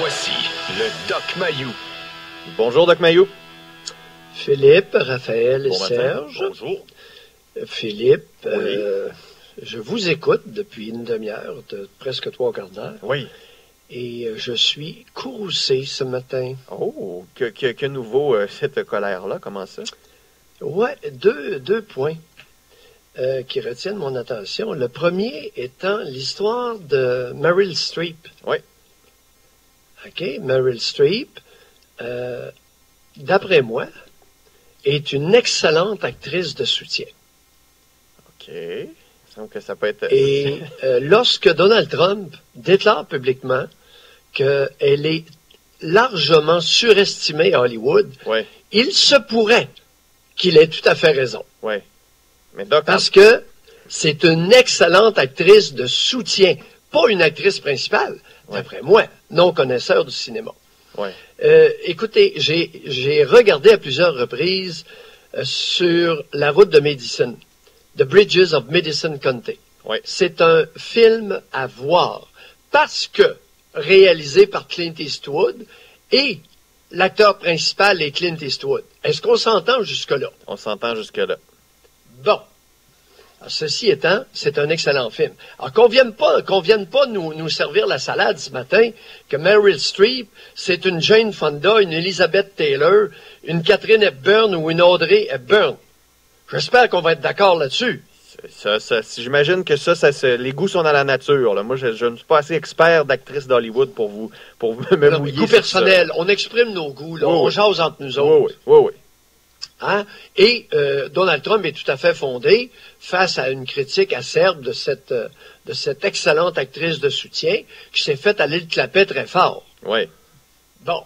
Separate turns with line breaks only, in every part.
Voici le Doc Mayou.
Bonjour, Doc Mayou.
Philippe, Raphaël et
Bon matin.
Serge.
Bonjour.
Philippe,
Oui.
je vous écoute depuis une demi-heure, presque 3/4 d'heure,
Oui.
et je suis courroucé ce matin.
Oh, que nouveau cette colère-là? Comment ça?
Ouais, deux points qui retiennent mon attention. Le premier étant l'histoire de Meryl Streep.
Oui.
OK, Meryl Streep, d'après moi, est une excellente actrice de soutien.
OK. Il me semble que ça peut être...
Et lorsque Donald Trump déclare publiquement qu'elle est largement surestimée à Hollywood,
Oui,
il se pourrait qu'il ait tout à fait raison.
oui. Mais Doc...
Parce que c'est une excellente actrice de soutien, pas une actrice principale, d'après moi, non connaisseur du cinéma.
Oui.
Écoutez, j'ai regardé à plusieurs reprises sur la route de Madison, The Bridges of Madison County.
Oui.
C'est un film à voir parce que réalisé par Clint Eastwood et l'acteur principal est Clint Eastwood. Est-ce qu'on s'entend jusque-là?
On s'entend jusque-là.
Bon. Alors, ceci étant, c'est un excellent film. Alors, qu'on vienne pas nous servir la salade ce matin, que Meryl Streep, c'est une Jane Fonda, une Elizabeth Taylor, une Catherine Hepburn ou une Audrey Hepburn. J'espère qu'on va être d'accord là-dessus.
J'imagine que les goûts sont dans la nature. Là. Moi, je ne suis pas assez expert d'actrice d'Hollywood pour me
Non,
mouiller
goût
sur
personnel,
ça.
on exprime nos goûts, là,
Oui,
on
oui.
jase entre nous autres.
Oui.
Hein? Et Donald Trump est tout à fait fondé face à une critique acerbe de cette excellente actrice de soutien qui s'est faite aller le clapet très fort.
Oui.
Bon.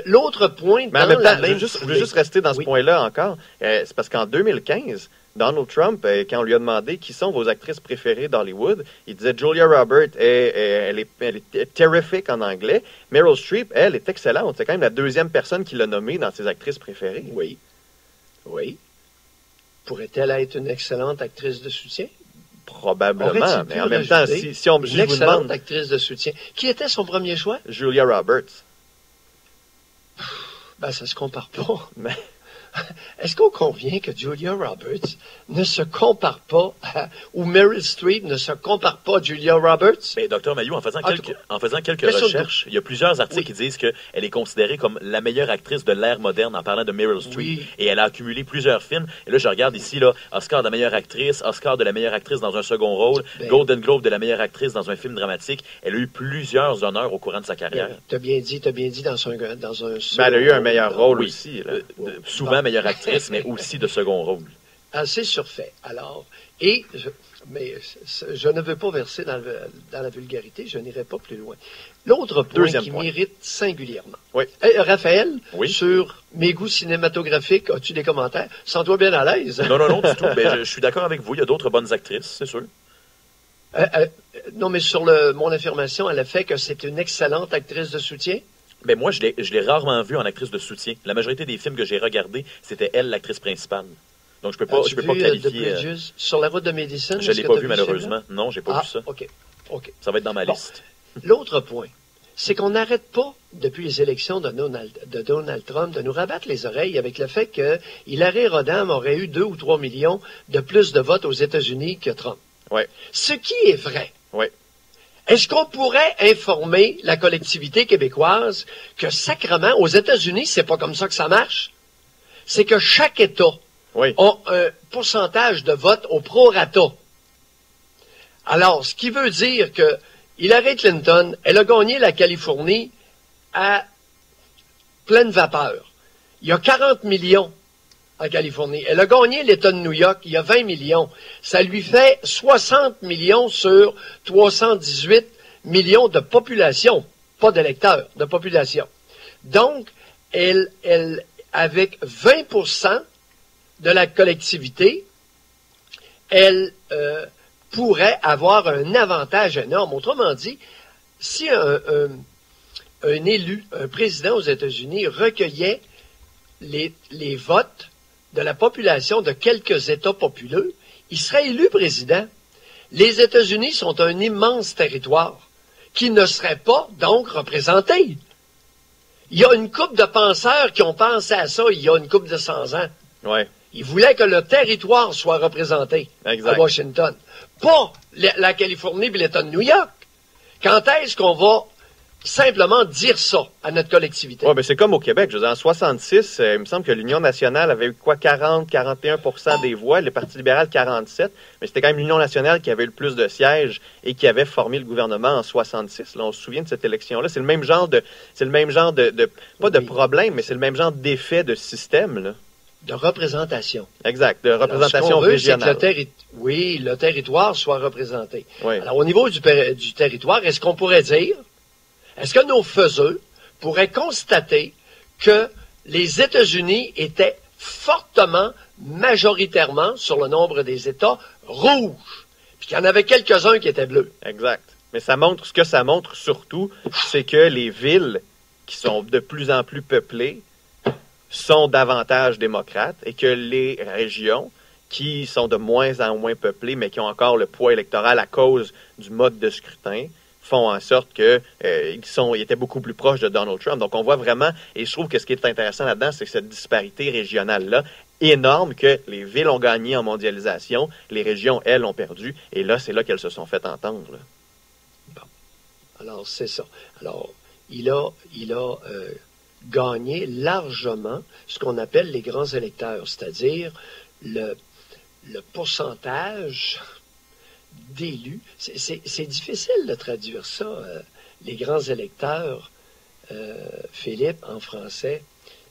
L'autre point
Mais en
dans
même
la
temps,
même
je veux juste rester dans ce
Oui.
point-là encore. C'est parce qu'en 2015, Donald Trump, quand on lui a demandé qui sont vos actrices préférées d'Hollywood, il disait Julia Roberts, elle est terrific en anglais. Meryl Streep, elle est excellente. C'est quand même la deuxième personne qui l'a nommée dans ses actrices préférées.
Oui. Oui. Pourrait-elle être une excellente actrice de soutien?
Probablement.
Aurait-il
Mais
pu
en même temps,
rajouter
si
une
je vous
excellente
demande
actrice de soutien. Qui était son premier choix?
Julia Roberts,
Ben, ça se compare pas.
mais
Est-ce qu'on convient que Julia Roberts ne se compare pas ou Meryl Streep ne se compare pas à Julia Roberts?
Mais Dr Mayou, en faisant
En
quelques
question de
recherches, il y a plusieurs articles
Oui.
qui disent qu'elle est considérée comme la meilleure actrice de l'ère moderne en parlant de Meryl Streep.
Oui.
Et elle a accumulé plusieurs films. Et là, je regarde ici, là, Oscar de la meilleure actrice, Oscar de la meilleure actrice dans un second rôle,
Ben.
Golden Globe de la meilleure actrice dans un film dramatique. Elle a eu plusieurs honneurs au courant de sa carrière.
T'as bien dit dans un
ben, elle a eu un meilleur rôle
Oui.
aussi. Là.
Souvent meilleure actrice, mais aussi de second rôle.
Assez surfait. Alors, mais je ne veux pas verser dans la vulgarité, je n'irai pas plus loin. L'autre point
Deuxième
qui
point.
mérite singulièrement.
Oui.
Raphaël,
Oui.
sur mes goûts cinématographiques, as-tu des commentaires? Sens-toi bien à l'aise.
Non, du tout. Ben, je suis d'accord avec vous. Il y a d'autres bonnes actrices, c'est sûr.
Non, mais sur mon affirmation, elle a fait que c'est une excellente actrice de soutien.
Ben, moi, je l'ai rarement vue en actrice de soutien. La majorité des films que j'ai regardés, c'était elle, l'actrice principale. Donc, je peux pas
As-tu vu,
qualifier.
The Bridges sur la route de Madison?
Je
Est-ce
l'ai
que
pas
t'as
vu,
ce film-là?
malheureusement. Non, j'ai pas vu ça.
OK.
Ça va être dans ma
Bon.
liste.
L'autre point, c'est qu'on n'arrête pas, depuis les élections de Donald Trump, de nous rabattre les oreilles avec le fait que Hillary Rodham aurait eu 2 ou 3 millions de plus de votes aux États-Unis que Trump.
Oui.
Ce qui est vrai.
Oui.
Est-ce qu'on pourrait informer la collectivité québécoise que sacrement, aux États-Unis, c'est pas comme ça que ça marche? C'est que chaque État
Oui.
a un pourcentage de vote au prorata. Alors, ce qui veut dire que Hillary Clinton, elle a gagné la Californie à pleine vapeur. Il y a 40 millions en Californie. Elle a gagné l'État de New York, il y a 20 millions. Ça lui fait 60 millions sur 318 millions de population, pas d'électeurs, de population. Donc, elle avec 20% de la collectivité, elle pourrait avoir un avantage énorme. Autrement dit, si un élu, un président aux États-Unis recueillait les votes de la population de quelques États populeux, il serait élu président. Les États-Unis sont un immense territoire qui ne serait pas donc représenté Il y a une couple de penseurs qui ont pensé à ça il y a une couple de 100 ans.
Ouais,
Ils voulaient que le territoire soit représenté
exact.
à Washington. Pas la Californie et l'État de New York. Quand est-ce qu'on va simplement dire ça à notre collectivité?
Ouais, ben c'est comme au Québec. Je veux dire, en 66, il me semble que l'Union nationale avait eu quoi, 41% des voix, le Parti libéral 47, mais c'était quand même l'Union nationale qui avait eu le plus de sièges et qui avait formé le gouvernement en 66. Là, on se souvient de cette élection-là. C'est le même genre de pas de
Oui.
problème, mais c'est le même genre d'effet de système, là.
De représentation.
Exact, de
Alors,
représentation
ce qu'on veut, c'est que
régionale.
le territoire soit représenté.
Oui.
Alors, au niveau du territoire, est-ce qu'on pourrait dire, est-ce que nos faiseux pourraient constater que les États-Unis étaient fortement, majoritairement, sur le nombre des États, rouges, puis qu'il y en avait quelques-uns qui étaient bleus?
Exact. Mais ce que ça montre surtout, c'est que les villes qui sont de plus en plus peuplées sont davantage démocrates et que les régions qui sont de moins en moins peuplées, mais qui ont encore le poids électoral à cause du mode de scrutin, font en sorte que ils étaient beaucoup plus proches de Donald Trump. Donc on voit vraiment, et je trouve que ce qui est intéressant là-dedans, c'est que cette disparité régionale-là, énorme, que les villes ont gagné en mondialisation, les régions, elles, ont perdu, et là, c'est là qu'elles se sont fait entendre, là.
Alors, c'est ça. Alors, il a gagné largement ce qu'on appelle les grands électeurs, c'est-à-dire le pourcentage d'élus. C'est difficile de traduire ça, les grands électeurs, Philippe, en français.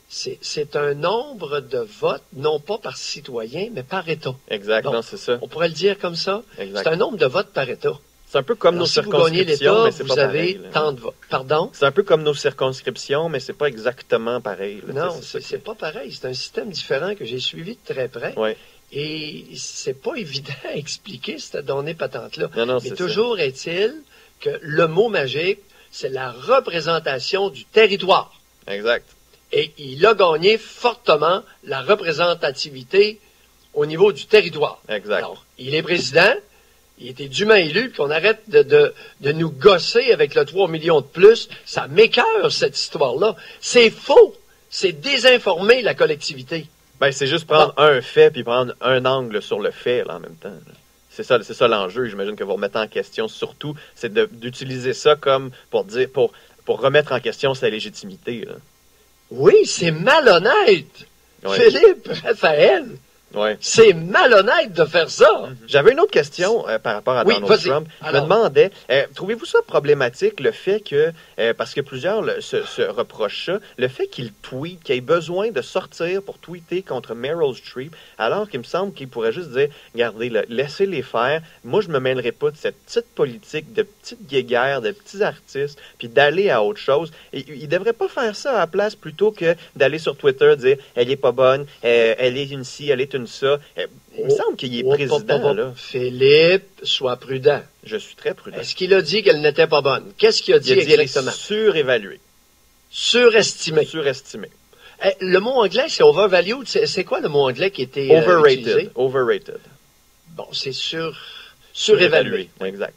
C'est un nombre de votes, non pas par citoyen, mais par État.
Exact,
Bon,
non, c'est ça.
On pourrait le dire comme ça.
Exact.
C'est un nombre de votes par État.
C'est un peu comme
Alors,
nos
si vous gagnez
circonscriptions,
l'État,
mais c'est
vous
pas
avez
pareil, là.
tant de votes. Pardon?
C'est un peu comme nos circonscriptions, mais c'est pas exactement pareil, là.
Non,
Tu sais,
c'est pas pareil. C'est un système différent que j'ai suivi de très près.
Ouais.
Et c'est pas évident à expliquer cette donnée patente-là.
Non,
Mais
c'est
toujours est-il que le mot magique, c'est la représentation du territoire.
ça. Exact.
Et il a gagné fortement la représentativité au niveau du territoire.
Exact.
Alors, il est président, il était dûment élu, puis qu'on arrête de nous gosser avec le 3 millions de plus. Ça m'écœure, cette histoire-là. C'est faux. C'est désinformer la collectivité.
Ben, c'est juste prendre un fait puis prendre un angle sur le fait, là, en même temps, là. C'est ça l'enjeu, j'imagine que vous remettez en question surtout, c'est d'utiliser ça comme pour remettre en question sa légitimité, là.
Oui, c'est malhonnête.
Ouais.
Philippe, Raphaël,
Ouais.
c'est malhonnête de faire ça.
J'avais une autre question par rapport à
Oui,
Donald
vas-y.
Trump. Je me
Alors.
demandais, trouvez-vous ça problématique, le fait que, parce que plusieurs se reprochent ça, le fait qu'il tweet, qu'il ait besoin de sortir pour tweeter contre Meryl Streep, alors qu'il me semble qu'il pourrait juste dire, regardez, là, laissez-les faire, moi je me mêlerai pas de cette petite politique, de petites guéguerres, de petits artistes, puis d'aller à autre chose. Et, il devrait pas faire ça à la place plutôt que d'aller sur Twitter dire, elle est pas bonne, elle est une ci, elle est une ça. Il me semble qu'il est président, là.
Philippe, sois prudent.
Je suis très prudent.
Est-ce qu'il a dit qu'elle n'était pas bonne? Qu'est-ce qu'il a dit
Il a dit
exactement?
elle est surévaluée,
Surestimée.
surestimée.
Le mot anglais, c'est overvalued. C'est quoi le mot anglais qui était utilisé?
Overrated. Overrated.
Bon, c'est surévalué.
Exact.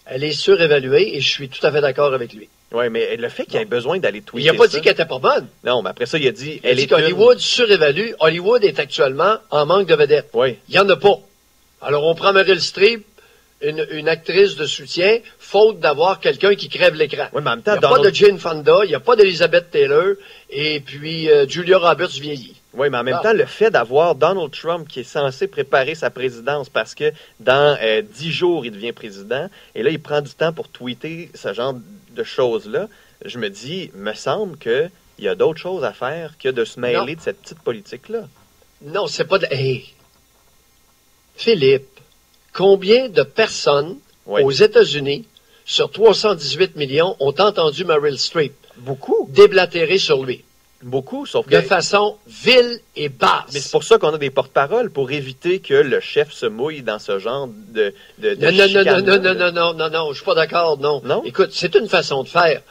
Elle est surévaluée et je suis tout à fait d'accord avec lui.
Oui, mais le fait qu'il ait besoin d'aller
Il
tweeter
n'a pas
ça-
dit qu'elle n'était pas bonne.
Non, mais après ça, il a dit...
Il a dit qu'Hollywood surévalue. Hollywood est actuellement en manque de vedettes.
Oui.
Il n'y en a pas. Alors, on prend Meryl Streep, une actrice de soutien, faute d'avoir quelqu'un qui crève l'écran.
Oui, mais en même
Il
temps,
n'y a pas
Donald...
de Jane Fonda, il n'y a pas d'Elizabeth Taylor, et puis Julia Roberts vieillit.
Oui, mais en même
Ah.
temps, le fait d'avoir Donald Trump qui est censé préparer sa présidence parce que dans 10 jours, il devient président, et là, il prend du temps pour tweeter ce genre de choses-là, je me dis, me semble qu'il y a d'autres choses à faire que de se mêler
Non.
de cette petite politique-là.
Non, c'est pas de... Hey! Philippe, combien de personnes
Oui.
aux États-Unis, sur 318 millions, ont entendu Meryl Streep
Beaucoup.
déblatérer sur lui,
Beaucoup, sauf
de
que...
façon vile et basse?
Mais c'est pour ça qu'on a des porte-paroles, pour éviter que le chef se mouille dans ce genre de
Non,
chicane-là.
non, je suis pas d'accord, non.
Non?
Écoute, c'est une façon de faire.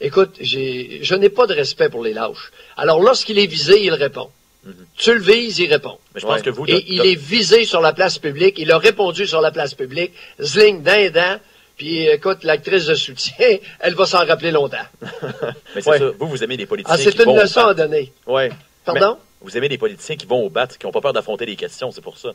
Écoute, je n'ai pas de respect pour les lâches. Alors, lorsqu'il est visé, il répond. Tu le vises, il répond.
Mais je pense
Ouais.
que vous...
Et il est visé sur la place publique, il a répondu sur la place publique, zling, d'un, puis Puis écoute, l'actrice de soutien, elle va s'en rappeler longtemps.
Mais c'est
Ouais.
ça. Vous aimez les politiciens
Ah, c'est
qui vont
une
au
leçon à
bat.
donner.
Ouais.
Pardon?
Vous aimez les politiciens qui vont au bat, qui n'ont pas peur d'affronter les questions, c'est pour ça.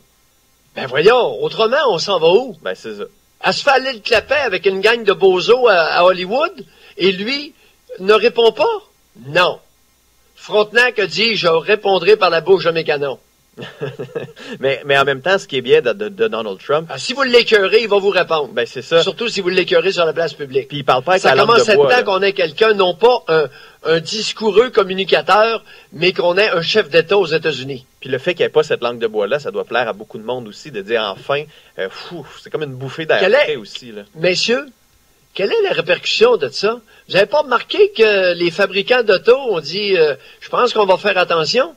Ben voyons, autrement, on s'en va où?
Ben, c'est ça.
Elle se fait aller le clapet avec une gang de bozos à Hollywood, et lui ne répond pas? Non. Frontenac a dit, je répondrai par la bouche de mes canons.
mais en même temps, ce qui est bien de Donald Trump,
Ah, si vous l'écœurez, il va vous répondre.
ben, c'est ça.
Surtout si vous l'écœurez sur la place publique.
Puis il parle pas avec
Ça
la langue
commence
de
à être
bois.
temps
là.
qu'on ait quelqu'un, non pas un discoureux communicateur, mais qu'on ait un chef d'État aux États-Unis.
Puis le fait qu'il n'y ait pas cette langue de bois-là, ça doit plaire à beaucoup de monde aussi, de dire enfin, c'est comme une bouffée d'air
Quel est-
frais aussi. Là.
Messieurs, quelle est la répercussion de ça? Vous n'avez pas remarqué que les fabricants d'auto ont dit, je pense qu'on va faire attention?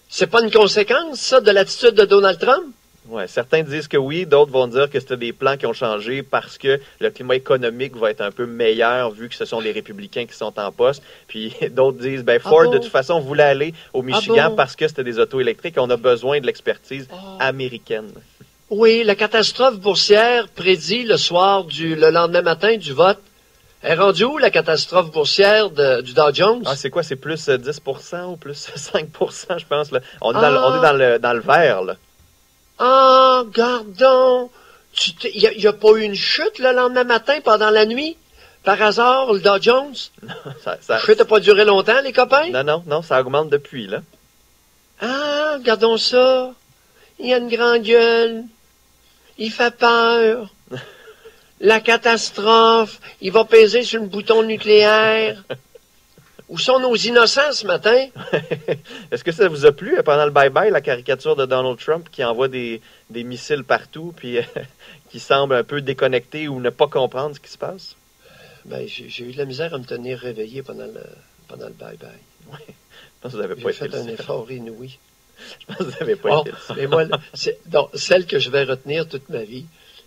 C'est pas une conséquence, ça, de l'attitude de Donald Trump?
Ouais, certains disent que oui, d'autres vont dire que c'était des plans qui ont changé parce que le climat économique va être un peu meilleur vu que ce sont les républicains qui sont en poste. Puis d'autres disent, ben Ford,
bon?
de toute façon, voulait aller au Michigan
bon?
parce que c'était des autos électriques et on a besoin de l'expertise américaine.
Oui, la catastrophe boursière prédit le lendemain matin du vote. Est rendue où la catastrophe boursière du Dow Jones?
Ah, c'est quoi? C'est plus 10% ou plus 5%, je pense. Là. On est dans le vert, là.
Ah, gardons. Il n'y a pas eu une chute le lendemain matin pendant la nuit? Par hasard, le Dow Jones?
Ça-
La chute n'a pas duré longtemps, les copains?
non, ça augmente depuis, là.
Ah, regardons ça. Il a une grande gueule. Il fait peur. La catastrophe. Il va peser sur le bouton nucléaire. Où sont nos innocents ce matin?
Est-ce que ça vous a plu pendant le bye-bye, la caricature de Donald Trump qui envoie des missiles partout, puis qui semble un peu déconnecté ou ne pas comprendre ce qui se passe?
Ben, j'ai eu de la misère à me tenir réveillé pendant le bye-bye.
Je pense que vous n'avez pas
J'ai
été
fait un
le seul.
effort inouï.
Je pense que vous n'avez pas
Oh,
été le seul.
mais moi, donc, celle que je vais retenir toute ma vie,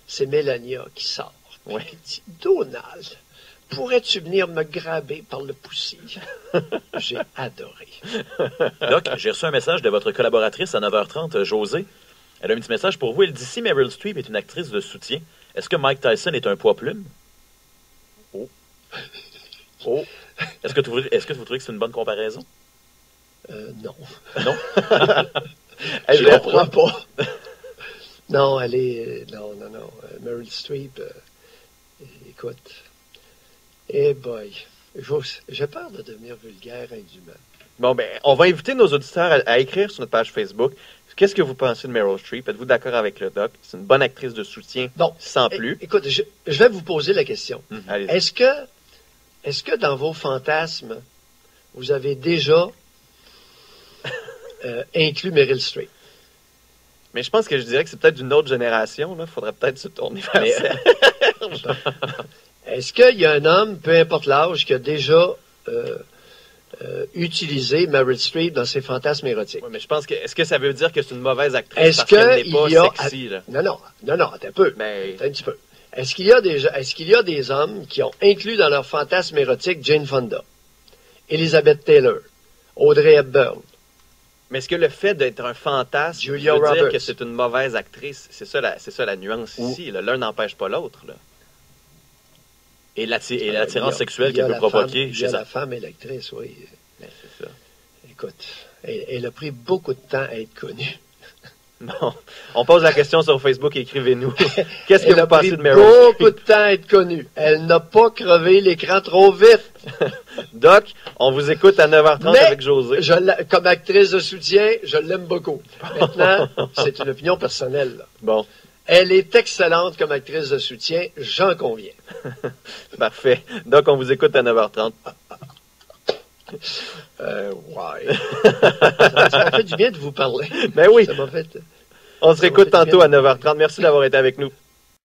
c'est Mélania qui sort. Puis
Ouais.
qui dit, Donald, pourrais-tu venir me graber par le poussi? J'ai adoré.
Doc, j'ai reçu un message de votre collaboratrice à 9h30, Josée. Elle a un petit message pour vous. Elle dit, si Meryl Streep est une actrice de soutien, est-ce que Mike Tyson est un poids-plume? Oh. Oh. Est-ce que vous trouvez que c'est une bonne comparaison?
Non.
Non?
Hey,
Je
je
comprends pas. Non, elle est... non. Meryl Streep, écoute. Eh boy. J'ai peur de devenir vulgaire indûment.
Bon, ben, on va inviter nos auditeurs à écrire sur notre page Facebook. Qu'est-ce que vous pensez de Meryl Streep? Êtes-vous d'accord avec le doc? C'est une bonne actrice de soutien,
Bon.
sans plus.
Écoute, je vais vous poser la question.
Allez-y.
Est-ce que dans vos fantasmes, vous avez déjà inclus Meryl Streep?
Mais je pense que je dirais que c'est peut-être d'une autre génération. Il faudrait peut-être se tourner vers
Mais-
ça.
Est-ce qu'il y a un homme, peu importe l'âge, qui a déjà utilisé Meryl Streep dans ses fantasmes érotiques?
Ouais, mais je pense que... Est-ce que ça veut dire que c'est une mauvaise actrice
Est-ce
parce qu'elle
qu'il
n'est pas
y a...
sexy, là?
Non, attends un peu.
Mais...
Attends un petit peu. Est-ce qu'il y a des hommes qui ont inclus dans leur fantasme érotique Jane Fonda, Elizabeth Taylor, Audrey Hepburn?
Mais est-ce que le fait d'être un fantasme
Julia
veut dire
Roberts.
que c'est une mauvaise actrice? C'est ça la nuance ici. là. L'un n'empêche pas l'autre. là.
Et l'attirance
Il
sexuelle
y a
qu'elle peut
la
provoquer
femme,
chez
la
sa...
femme et l'actrice, oui.
Mais c'est ça.
Écoute, elle a pris beaucoup de temps à être connue.
Bon, on pose la question sur Facebook, écrivez-nous. Qu'est-ce que
Elle a
vous pensez
pris
de Meryl
beaucoup
Streep?
de temps à être connue. Elle n'a pas crevé l'écran trop vite.
Doc, on vous écoute à 9h30
Mais
avec José.
Comme actrice de soutien, je l'aime beaucoup. Maintenant, c'est une opinion personnelle. Là.
Bon,
Elle est excellente comme actrice de soutien, j'en conviens.
parfait. Doc, on vous écoute à 9h30.
Ouais. Ça m'a fait du bien de vous parler.
Ben oui,
Ça m'a fait...
on se
ça m'a
réécoute
fait du
tantôt
bien.
à 9h30. Merci d'avoir été avec nous.